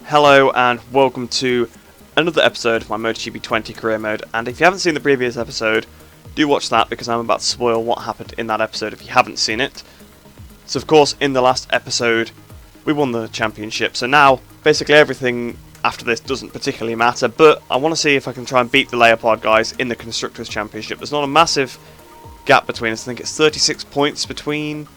Hello and welcome to another episode of my MotoGP 20 career mode, and if you haven't seen the previous episode, do watch that because I'm about to spoil what happened in that episode if you haven't seen it. So of course, in the last episode, we won the championship, so now basically everything after this doesn't particularly matter, but I want to see if I can try and beat the Leopard guys in the Constructors' Championship. There's not a massive gap between us, I think it's 36 points between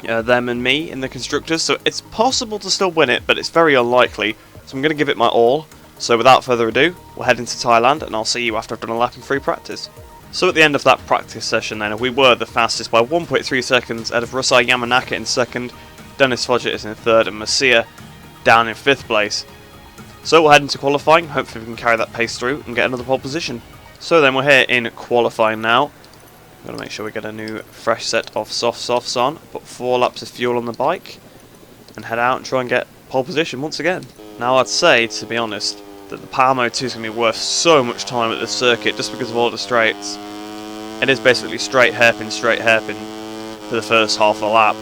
them and me in the Constructors, so it's possible to still win it, but it's very unlikely, so I'm going to give it my all. So without further ado, we'll head into Thailand and I'll see you after I've done a lap in free practice. So at the end of that practice session then, we were the fastest by 1.3 seconds out of Rusai Yamanaka in second, Dennis Fodgett is in third and Masia down in fifth place. So we'll head into qualifying, hopefully we can carry that pace through and get another pole position. So then we're here in qualifying now. Got to make sure we get a new fresh set of softs on, put 4 laps of fuel on the bike and head out and try and get pole position once again. Now I'd say, to be honest, that the Power Mode 2 is going to be worth so much time at this circuit just because of all the straights. It is basically straight hairpin for the first half of the lap.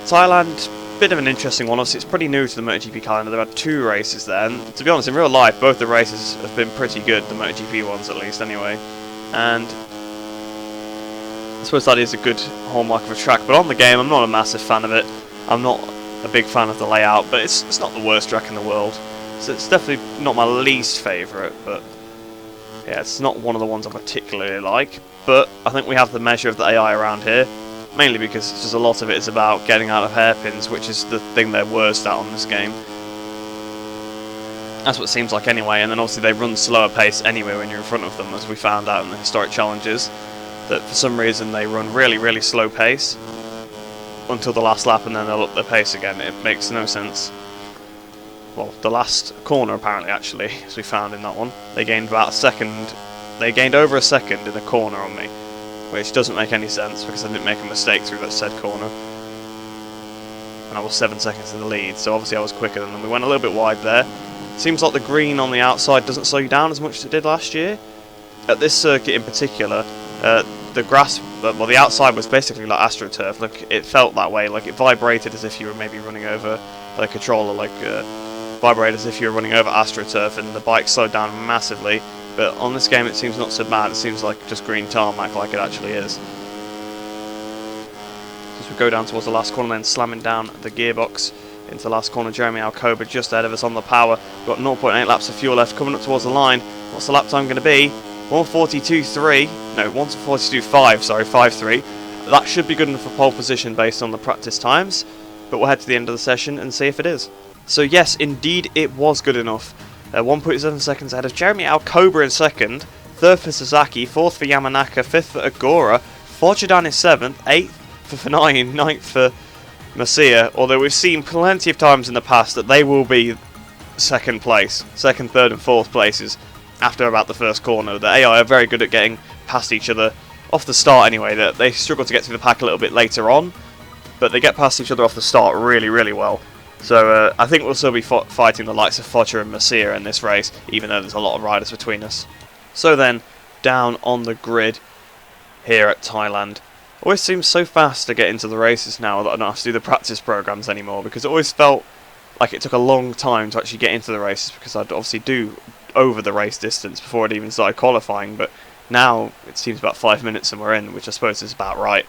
Thailand, bit of an interesting one. Obviously it's pretty new to the MotoGP calendar. They've had 2 races there, and to be honest, in real life both the races have been pretty good, the MotoGP ones at least anyway. And I suppose that is a good hallmark of a track, but on the game I'm not a massive fan of it. I'm not a big fan of the layout, but it's not the worst track in the world. So it's definitely not my least favourite, but yeah, it's not one of the ones I particularly like. But I think we have the measure of the AI around here, mainly because it's just a lot of it is about getting out of hairpins, which is the thing they're worst at on this game. That's what it seems like anyway, and then obviously they run slower pace anyway when you're in front of them, as we found out in the historic challenges. That for some reason they run really slow pace until the last lap and then they'll up their pace again. It makes no sense. Well, the last corner apparently actually, as we found in that one, they gained about a second, they gained over a second in a corner on me, which doesn't make any sense because I didn't make a mistake through that said corner. And I was 7 seconds in the lead, so obviously I was quicker than them. We went a little bit wide there. Seems like the green on the outside doesn't slow you down as much as it did last year. At this circuit in particular, the grass, well, the outside was basically like AstroTurf. Like, it felt that way, like it vibrated as if you were maybe running over a controller, like vibrated as if you were running over AstroTurf, and the bike slowed down massively. But on this game it seems not so bad, it seems like just green tarmac like it actually is. As we go down towards the last corner then, slamming down the gearbox into the last corner, Jeremy Alcoba just ahead of us on the power. Got 0.8 laps of fuel left, coming up towards the line. What's the lap time going to be? 1:42.3, no, 1:42.5, sorry, 5.3. That should be good enough for pole position based on the practice times, but we'll head to the end of the session and see if it is. So yes, indeed it was good enough. 1.7 seconds ahead of Jeremy Alcoba in second, third for Sasaki, fourth for Yamanaka, fifth for Agora, Fodgett is seventh, eighth for Fanai, ninth for Masia, although we've seen plenty of times in the past that they will be second place, second, third and fourth places after about the first corner. The AI are very good at getting past each other off the start anyway. They struggle to get through the pack a little bit later on, but they get past each other off the start really well. So I think we'll still be fighting the likes of Fodgett and Masia in this race, even though there's a lot of riders between us. So then, down on the grid here at Thailand. Always seems so fast to get into the races now that I don't have to do the practice programs anymore, because it always felt like it took a long time to actually get into the races, because I'd obviously do over the race distance before it even started qualifying, but now it seems about 5 minutes and we're in, which I suppose is about right.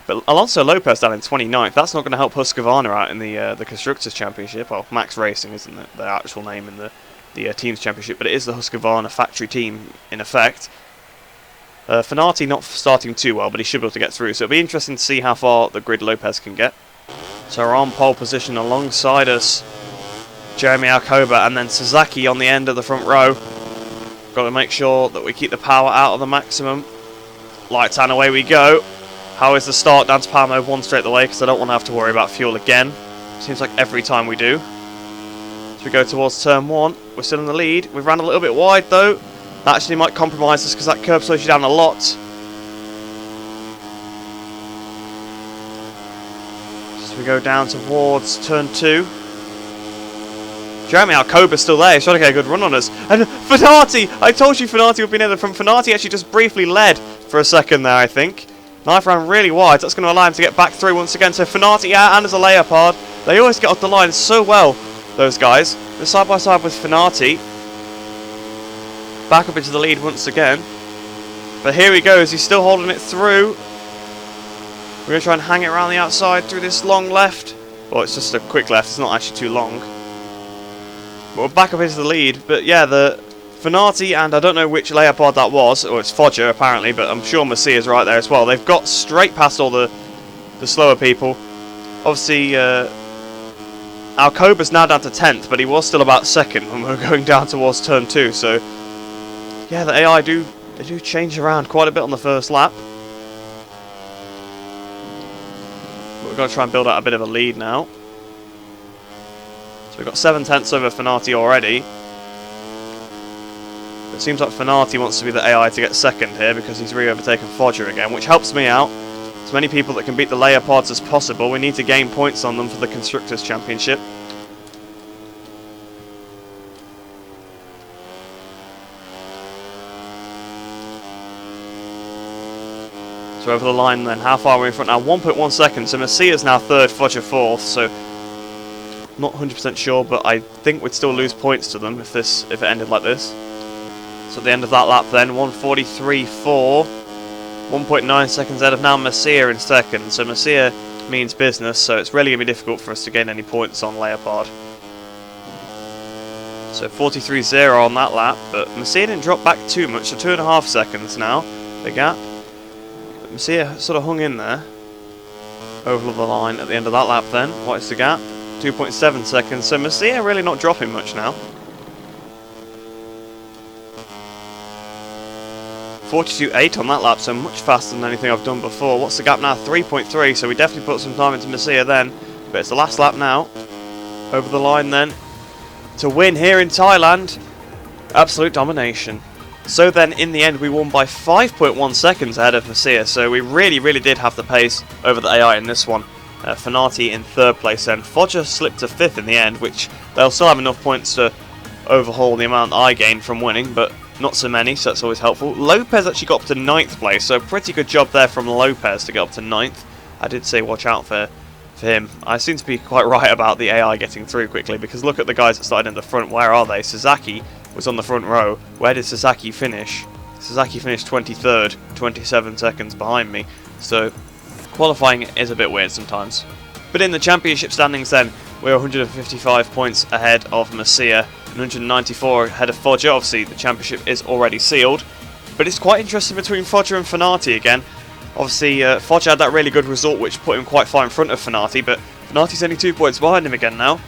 But Alonso Lopez down in 29th, that's not going to help Husqvarna out in the Constructors' Championship. Well, Max Racing isn't the actual name in the Teams' Championship, but it is the Husqvarna factory team in effect. Fanati not starting too well, but he should be able to get through, so it'll be interesting to see how far the grid Lopez can get. So we're on pole position alongside us, Jeremy Alcoba, and then Sasaki on the end of the front row. Got to make sure that we keep the power out of the maximum. Lights and away we go. How is the start down to power mode 1 straight away, because I don't want to have to worry about fuel again. Seems like every time we do. As we go towards turn 1, we're still in the lead. We've ran a little bit wide though. That actually might compromise us because that curb slows you down a lot. As we go down towards turn 2. Jeremy Alcoba's still there, he's trying to get a good run on us. And Fanati! I told you Fanati would be near the front. Fanati actually just briefly led for a second there, I think. Knife ran really wide, that's going to allow him to get back through once again. So Fanati out and as a Leopard. They always get off the line so well. those guys. They're side by side with Finati. Back up into the lead once again. But here he goes, he's still holding it through. We're going to try and hang it around the outside through this long left. Well, it's just a quick left, it's not actually too long. But we're back up into the lead. But yeah, the Finati and I don't know which Leopard that was, or it's Foggia apparently, but I'm sure Messia's right there as well. They've got straight past all the slower people. Obviously, Alcoba's now down to 10th, but he was still about 2nd when we were going down towards turn 2. So yeah, the AI do change around quite a bit on the first lap. But we've got to try and build out a bit of a lead now. So we've got 7 tenths over Finati already. It seems like Finati wants to be the AI to get 2nd here because he's re-overtaken Foggia again, which helps me out. As many people that can beat the Leopards as possible. We need to gain points on them for the Constructors' Championship. So over the line then, how far are we in front now? 1.1 seconds, so Messia's now 3rd, Foggia 4th, so not 100% sure, but I think we'd still lose points to them if it ended like this. So at the end of that lap then, 1:43.4, 1.9 seconds ahead of now Messia in 2nd, so Messia means business, so it's really going to be difficult for us to gain any points on Leopard. So 43.0 on that lap, but Messia didn't drop back too much, so 2.5 seconds now, the gap. Messia sort of hung in there, over the line at the end of that lap then. What is the gap? 2.7 seconds, so Messia really not dropping much now. 42.8 on that lap, so much faster than anything I've done before. What's the gap now? 3.3, so we definitely put some time into Messia then. But it's the last lap now. Over the line then. To win here in Thailand. Absolute domination. So then, in the end, we won by 5.1 seconds ahead of Messia, so we really did have the pace over the AI in this one. Finati in 3rd place then. Foggia slipped to 5th in the end, which they'll still have enough points to overhaul the amount I gained from winning, but not so many, so that's always helpful. Lopez actually got up to 9th place, so pretty good job there from Lopez to get up to 9th. I did say watch out for him. I seem to be quite right about the AI getting through quickly, because look at the guys that started in the front. Where are they? Sasaki was on the front row. Where did Sasaki finish? Sasaki finished 23rd, 27 seconds behind me, so qualifying is a bit weird sometimes. But in the championship standings then, we're 155 points ahead of Messia, 194 ahead of Foggia. Obviously the championship is already sealed, but it's quite interesting between Foggia and Finati again. Obviously Foggia had that really good result which put him quite far in front of Finati, but Finati's only 2 points behind him again now.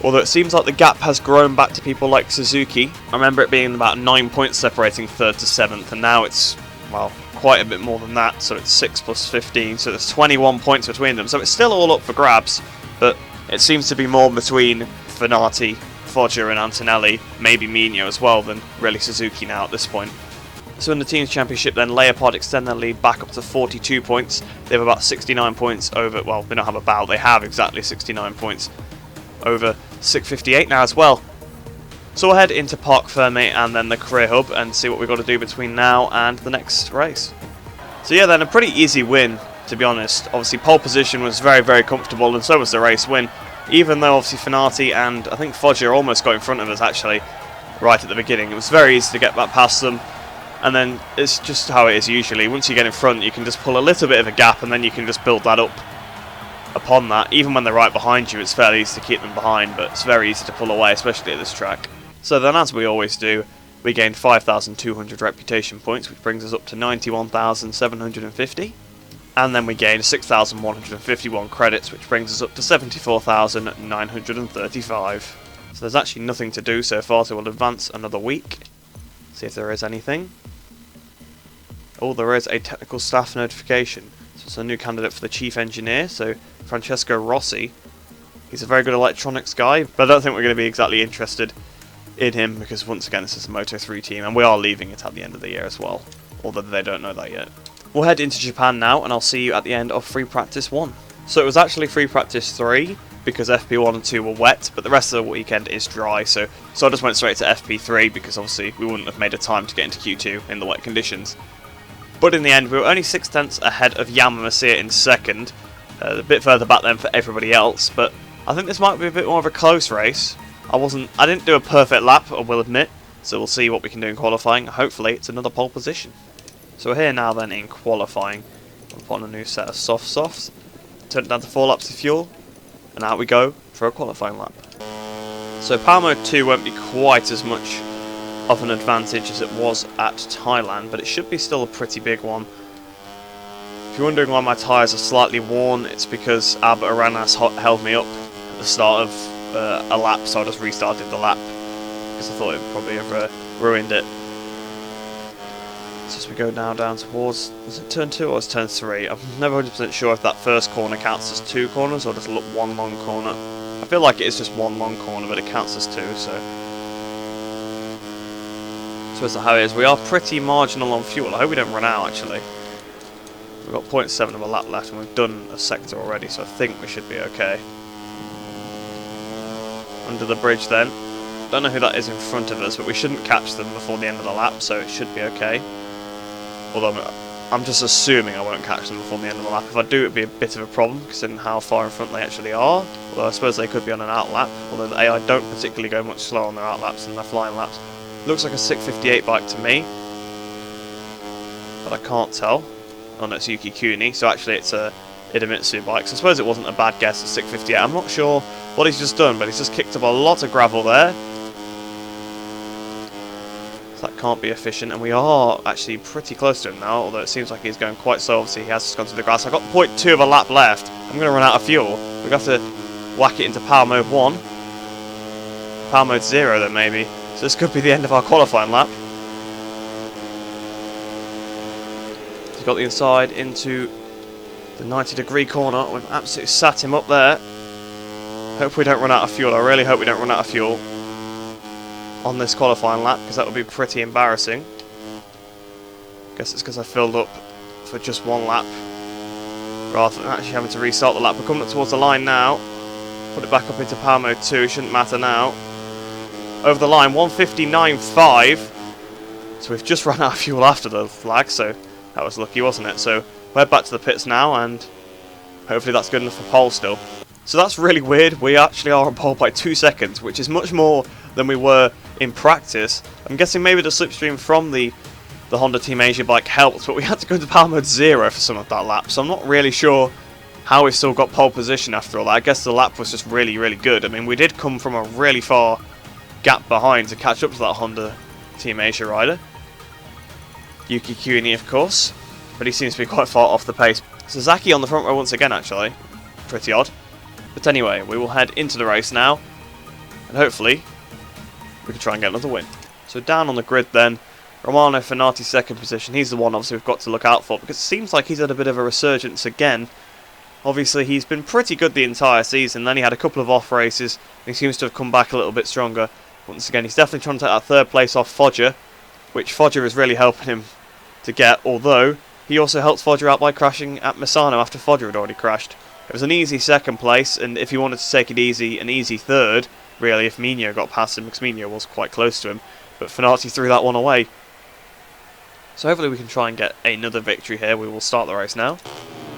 Although it seems like the gap has grown back to people like Suzuki. I remember it being about 9 points separating 3rd to 7th, and now it's, well, quite a bit more than that, so it's 6 plus 15, so there's 21 points between them. So it's still all up for grabs, but it seems to be more between Finati, Foggia and Antonelli, maybe Mino as well, than really Suzuki now at this point. So in the Teams Championship then, Leopard extend their lead back up to 42 points. They have about 69 points over, well, they don't have about, they have exactly 69 points over 658 now as well. So we'll head into Parc Fermé and then the Career Hub and see what we've got to do between now and the next race. So yeah, then a pretty easy win, to be honest. Obviously pole position was very comfortable, and so was the race win. Even though obviously Finati and I think Foggia almost got in front of us actually right at the beginning. It was very easy to get back past them, and then it's just how it is usually. Once you get in front you can just pull a little bit of a gap and then you can just build that up upon that. Even when they're right behind you, it's fairly easy to keep them behind, but it's very easy to pull away, especially at this track. So then, as we always do, we gained 5,200 reputation points, which brings us up to 91,750. And then we gained 6,151 credits, which brings us up to 74,935. So there's actually nothing to do so far, so we'll advance another week. See if there is anything. Oh, there is a technical staff notification. So it's a new candidate for the chief engineer, so Francesco Rossi. He's a very good electronics guy, but I don't think we're going to be exactly interested in him because once again this is a Moto3 team and we are leaving it at the end of the year as well, although they don't know that yet. We'll head into Japan now and I'll see you at the end of free practice 1. So it was actually free practice 3 because FP1 and 2 were wet, but the rest of the weekend is dry, so I just went straight to FP3 because obviously we wouldn't have made a time to get into Q2 in the wet conditions. But in the end we were only 6 tenths ahead of Yama Messia in 2nd, a bit further back then for everybody else, but I think this might be a bit more of a close race. I didn't do a perfect lap, I will admit, so we'll see what we can do in qualifying. Hopefully it's another pole position. So we're here now then in qualifying. We'll put on a new set of softs, turn it down to 4 laps of fuel, and out we go for a qualifying lap. So Power Mode 2 won't be quite as much of an advantage as it was at Thailand, but it should be still a pretty big one. If you're wondering why my tyres are slightly worn, it's because Albert Aranas held me up at the start of a lap, so I just restarted the lap because I thought it would probably have ruined it. So as we go now down towards, was it turn 2 or was it turn 3? I'm never 100% sure if that first corner counts as 2 corners or just one long corner. I feel like it is just one long corner, but it counts as 2, so that's how it is. We are pretty marginal on fuel. I hope we don't run out actually. We've got 0.7 of a lap left and we've done a sector already, so I think we should be okay. Under the bridge then. Don't know who that is in front of us, but we shouldn't catch them before the end of the lap, so it should be okay. Although I'm just assuming I won't catch them before the end of the lap. If I do, it'd be a bit of a problem, considering how far in front they actually are. Although I suppose they could be on an out lap, although the AI don't particularly go much slower on their out laps than their flying laps. Looks like a 658 bike to me, but I can't tell. Oh no, it's Yuki Kuni, so actually it's a Idemitsu bike, so I suppose it wasn't a bad guess at 658. I'm not sure what he's just done, but he's just kicked up a lot of gravel there. So that can't be efficient, and we are actually pretty close to him now, although it seems like he's going quite slow. Obviously he has just gone through the grass. I've got 0.2 of a lap left. I'm going to run out of fuel. We're going to have to whack it into Power Mode 1. Power Mode 0 then maybe. So this could be the end of our qualifying lap. He's got the inside into the 90-degree corner. We've absolutely sat him up there. Hope we don't run out of fuel. I really hope we don't run out of fuel on this qualifying lap, because that would be pretty embarrassing. Guess it's because I filled up for just one lap rather than actually having to restart the lap. We're coming up towards the line now. Put it back up into Power Mode 2. Shouldn't matter now. Over the line, 159.5. So we've just run out of fuel after the lag, so that was lucky, wasn't it? So we're back to the pits now, and hopefully that's good enough for pole still. So that's really weird. We actually are on pole by 2 seconds, which is much more than we were in practice. I'm guessing maybe the slipstream from the Honda Team Asia bike helped, but we had to go to Power Mode 0 for some of that lap, so I'm not really sure how we still got pole position after all that. I guess the lap was just really, really good. I mean, we did come from a really far gap behind to catch up to that Honda Team Asia rider. Yuki Kuni, of course, but he seems to be quite far off the pace. Sasaki on the front row once again, actually. Pretty odd. But anyway, we will head into the race now, and hopefully we can try and get another win. So down on the grid then, Romano Fenati second position. He's the one obviously we've got to look out for, because it seems like he's had a bit of a resurgence again. Obviously he's been pretty good the entire season, then he had a couple of off races, and he seems to have come back a little bit stronger. Once again, he's definitely trying to take that third place off Foggia, which Foggia is really helping him to get, although he also helped Foggia out by crashing at Misano after Foggia had already crashed. It was an easy second place, and if he wanted to take it easy, an easy third, really, if Mino got past him, because Mino was quite close to him, but Fenati threw that one away. So hopefully we can try and get another victory here. We will start the race now.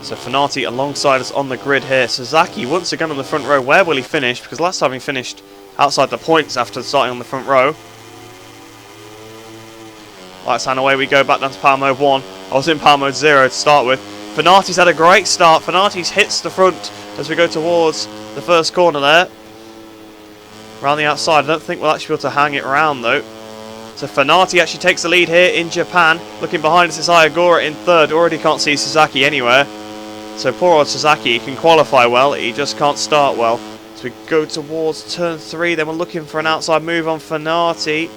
So Fenati alongside us on the grid here. Sasaki once again on the front row. Where will he finish? Because last time he finished outside the points after starting on the front row. Lights and away we go back down to Power Mode 1. I was in Power Mode 0 to start with. Fenati's had a great start. Fenati's hits the front as we go towards the first corner there. Around the outside. I don't think we'll actually be able to hang it around though. So Fenati actually takes the lead here in Japan. Looking behind us is Ayagura in third. Already can't see Sasaki anywhere. So poor old Sasaki can qualify well. He just can't start well. So we go towards turn 3. Then we're looking for an outside move on Fenati.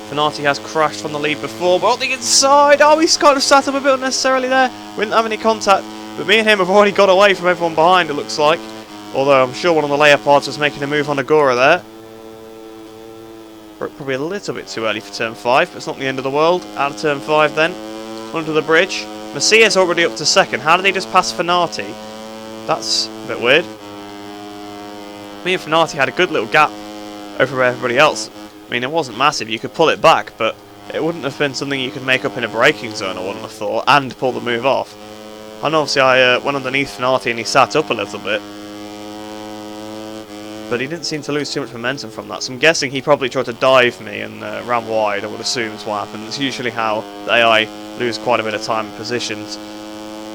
Fenati has crashed from the lead before, but on the inside, oh, he's kind of sat up a bit unnecessarily there. We didn't have any contact, but me and him have already got away from everyone behind, it looks like. Although I'm sure one of the Leopards was making a move on Agora there. Probably a little bit too early for turn 5, but it's not the end of the world. Out of turn 5 then, under the bridge. Macia's already up to second. How did they just pass Fenati? That's a bit weird. Me and Fenati had a good little gap over everybody else. I mean, it wasn't massive, you could pull it back, but it wouldn't have been something you could make up in a braking zone, I wouldn't have thought, and pull the move off. And obviously I went underneath Fenati and he sat up a little bit, but he didn't seem to lose too much momentum from that. So I'm guessing he probably tried to dive me and ran wide, I would assume is what happened. It's usually how the AI lose quite a bit of time in positions.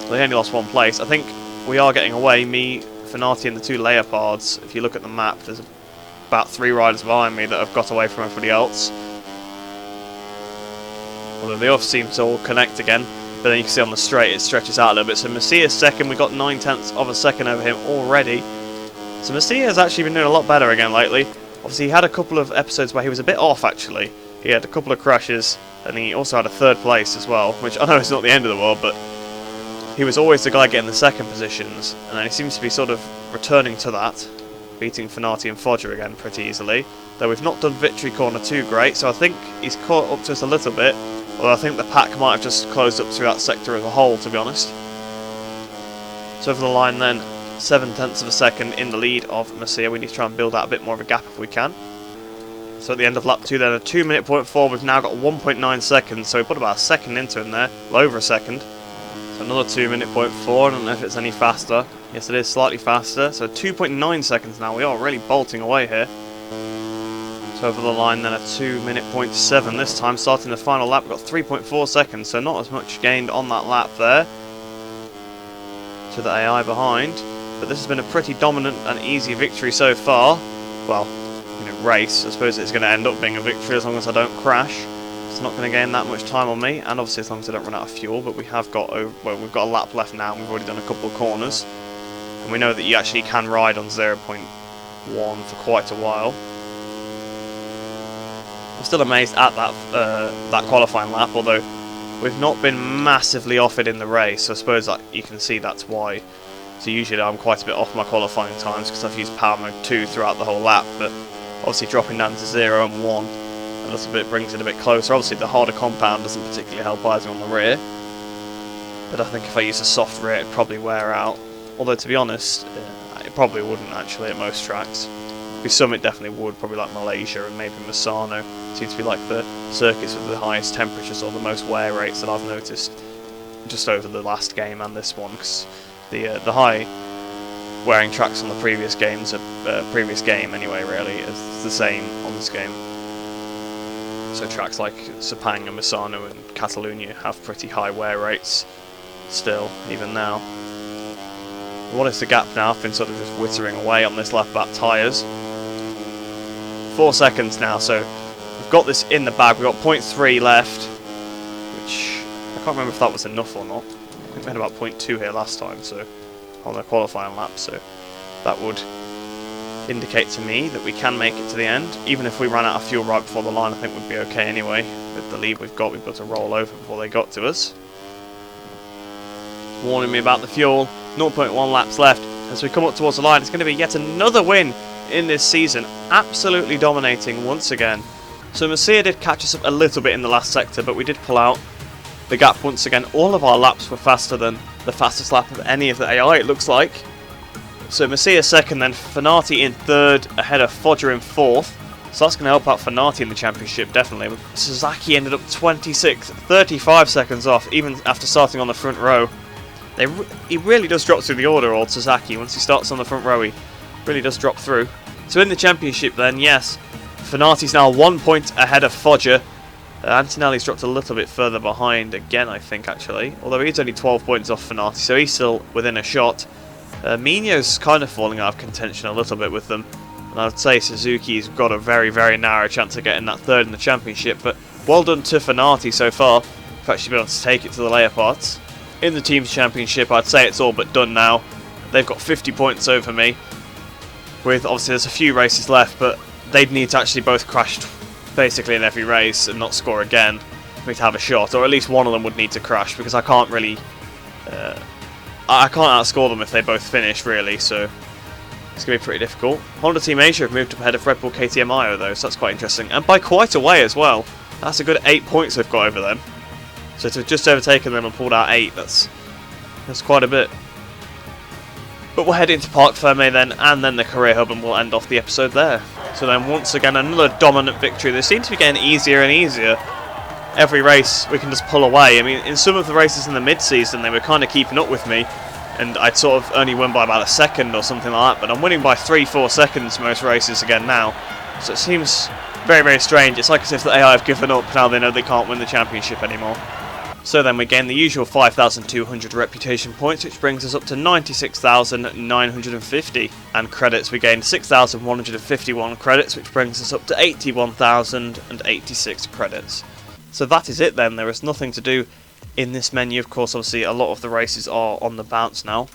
They only lost one place. I think we are getting away, me, Fenati and the two Leopards. If you look at the map, there's about 3 riders behind me that have got away from everybody else. Although the off seems to all connect again, but then you can see on the straight it stretches out a little bit. So Messia's second, we got 9/10 of a second over him already. So Messia has actually been doing a lot better again lately. Obviously he had a couple of episodes where he was a bit off actually. He had a couple of crashes and he also had a 3rd place as well, which I know is not the end of the world, but he was always the guy getting the second positions, and then he seems to be sort of returning to that, beating Fenati and Fodger again pretty easily. Though we've not done Victory Corner too great, so I think he's caught up to us a little bit. Although I think the pack might have just closed up through that sector as a whole, to be honest. So over the line then, 7/10 of a second in the lead of Messia. We need to try and build out a bit more of a gap if we can. So at the end of lap 2 then, a 2-minute point 4, we've now got 1.9 seconds, so we put about a second into him there, well over a second. So another 2-minute point 4, I don't know if it's any faster. Yes, it is slightly faster, so 2.9 seconds now. We are really bolting away here. So over the line then, a 2-minute point 7 this time, starting the final lap. We've got 3.4 seconds, so not as much gained on that lap there to the AI behind. But this has been a pretty dominant and easy victory so far. Well, you know, race. I suppose it's going to end up being a victory as long as I don't crash. It's not going to gain that much time on me, and obviously as long as I don't run out of fuel. But we have got we've got a lap left now, and we've already done a couple of corners, and we know that you actually can ride on 0.1 for quite a while. I'm still amazed at that qualifying lap, although we've not been massively off it in the race. So I suppose that you can see that's why. So usually I'm quite a bit off my qualifying times because I've used power mode 2 throughout the whole lap, but obviously dropping down to 0 and 1 a little bit brings it a bit closer. Obviously the harder compound doesn't particularly help either on the rear, but I think if I use a soft rear it'd probably wear out. Although to be honest, it probably wouldn't actually at most tracks. With some it definitely would, probably like Malaysia and maybe Misano. Seems to be like the circuits with the highest temperatures or the most wear rates that I've noticed just over the last game and this one, because the high wearing tracks on the previous games, previous game anyway, really, is the same on this game. So tracks like Sepang and Misano and Catalunya have pretty high wear rates still, even now. What is the gap now? I've been sort of just wittering away on this left back tyres. 4 seconds now, so we've got this in the bag. We've got 0.3 left, which I can't remember if that was enough or not. I think we had about 0.2 here last time, so on the qualifying lap, so that would indicate to me that we can make it to the end. Even if we ran out of fuel right before the line, I think we'd be okay anyway. With the lead we've got, we've got to roll over before they got to us. Warning me about the fuel. 0.1 laps left. As we come up towards the line, it's going to be yet another win in this season. Absolutely dominating once again. So Messia did catch us up a little bit in the last sector, but we did pull out the gap once again. All of our laps were faster than the fastest lap of any of the AI, it looks like. So Messia second, then Fenati in third, ahead of Fodger in fourth. So that's going to help out Fenati in the championship, definitely. Sasaki ended up 26th, 35 seconds off, even after starting on the front row. He really does drop through the order, old Sasaki. Once he starts on the front row, he really does drop through. So in the championship then, yes, Fenati's now 1 point ahead of Fodger. Antonelli's dropped a little bit further behind again, I think, actually. Although he's only 12 points off Fenati, so he's still within a shot. Mino's kind of falling out of contention a little bit with them. And I'd say Suzuki's got a very, very narrow chance of getting that third in the championship. But well done to Fenati so far. We've actually been able to take it to the Leopards. In the team's championship, I'd say it's all but done now. They've got 50 points over me. With, obviously, there's a few races left, but they'd need to actually both crash basically in every race and not score again for me to have a shot. Or at least one of them would need to crash, because I can't really... I can't outscore them if they both finish, really, so it's going to be pretty difficult. Honda Team Asia have moved up ahead of Red Bull KTM Io, though, so that's quite interesting. And by quite a way as well. That's a good 8 points they've got over them. So to have just overtaken them and pulled out 8, that's quite a bit. But we'll head into Parc Fermé then, and then the career hub, and we'll end off the episode there. So then once again, another dominant victory. They seem to be getting easier and easier. Every race we can just pull away. I mean, in some of the races in the mid-season, they were kind of keeping up with me. and I'd sort of only win by about a second or something like that, but I'm winning by 3-4 seconds most races again now. So it seems very, very strange. It's like as if the AI have given up now they know they can't win the championship anymore. So then we gain the usual 5,200 reputation points, which brings us up to 96,950. And credits, we gained 6,151 credits, which brings us up to 81,086 credits. So that is it then. There is nothing to do in this menu. Of course, obviously a lot of the races are on the bounce now.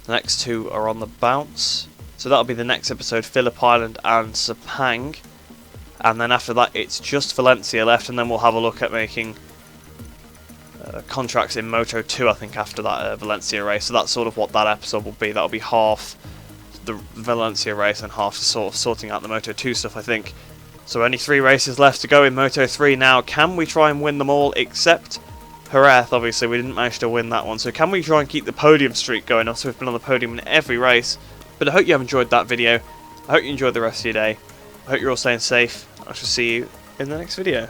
The next two are on the bounce. So that'll be the next episode, Phillip Island and Sepang. And then after that it's just Valencia left, and then we'll have a look at making contracts in Moto 2, I think, after that Valencia race. So that's sort of what that episode will be. That'll be half the Valencia race and half sort of sorting out the Moto 2 stuff, I think. So only 3 races left to go in Moto 3 now. Can we try and win them all except Jerez? Obviously we didn't manage to win that one. So can we try and keep the podium streak going? Also, we've been on the podium in every race. But I hope you have enjoyed that video. I hope you enjoyed the rest of your day. I hope you're all staying safe. I shall see you in the next video.